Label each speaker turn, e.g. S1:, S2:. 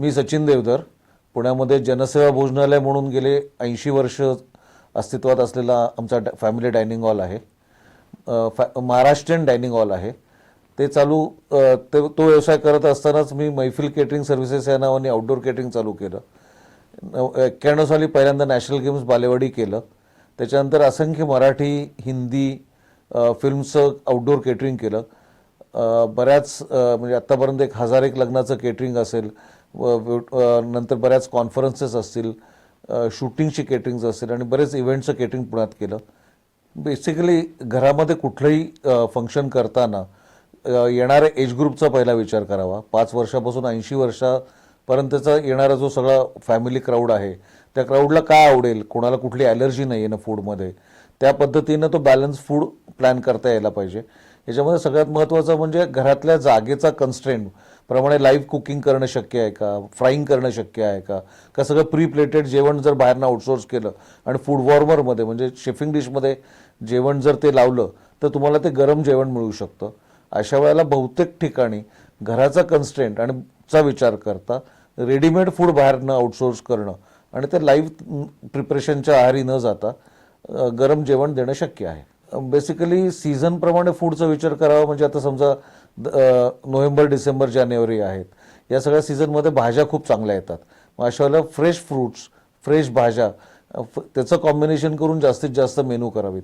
S1: मी सचिन देवधर, पुण्यामध्ये जनसेवा भोजनालय म्हणून गेले 80 वर्ष अस्तित्वात असलेला आमचा फॅमिली डायनिंग हॉल आहे. महाराष्ट्रीयन डायनिंग हॉल आहे. ते चालू तो व्यवसाय करत असतानाच मी मैफिल केटरिंग सर्व्हिसेस या नावाने आउटडोर केटरिंग चालू केलं. 91 साली पहिल्यांदा नॅशनल गेम्स बालेवाडी केलं. त्याच्यानंतर असंख्य मराठी, हिंदी फिल्मचं आउटडोर केटरिंग केलं. बऱ्याच म्हणजे आत्तापर्यंत 1001 लग्नाचं केटरिंग असेल, नंतर बऱ्याच कॉन्फरन्सेस असतील, शूटिंगची केटरिंग्स असतील आणि बरेच इव्हेंटचं केटरिंग पुण्यात केलं. बेसिकली घरामध्ये कुठलंही फंक्शन करताना येणाऱ्या एज ग्रुपचा पहिला विचार करावा. 5 वर्षापासून 80 वर्षापर्यंतचा येणारा जो सगळा फॅमिली क्राऊड आहे, त्या क्राऊडला काय आवडेल, कोणाला कुठली ॲलर्जी नाही आहे ना फूडमध्ये, त्या पद्धतीनं तो बॅलन्स फूड प्लॅन करता यायला पाहिजे. याच्यामध्ये सगळ्यात महत्त्वाचं म्हणजे घरातल्या जागेचा कन्स्ट्रेंट प्रमाणे लाईव्ह कुकिंग करणं शक्य आहे का, फ्राईंग करणं शक्य आहे का, का सगळं प्री प्लेटेड जेवण जर बाहेरनं आउटसोर्स केलं आणि फूड वॉर्मरमध्ये म्हणजे शेफिंग डिशमध्ये जेवण जर ते लावलं तर तुम्हाला ते गरम जेवण मिळू शकतं. अशा वेळेला बहुतेक ठिकाणी घराचा कन्स्ट्रेंट आणि चा विचार करता रेडीमेड फूड बाहेरनं आउटसोर्स करणं आणि ते लाईव्ह प्रिपरेशनच्या आहारी न जाता गरम जेवण देणं शक्य आहे. बेसिकली सीझनप्रमाणे फूडचा विचार करावा. म्हणजे आता समजा नोव्हेंबर, डिसेंबर, जानेवारी आहेत, या सगळ्या सीझनमध्ये भाज्या खूप चांगल्या येतात. मग अशा वेळेला फ्रेश फ्रूट्स, फ्रेश भाज्या त्याचं कॉम्बिनेशन करून जास्तीत जास्त मेनू करावीत.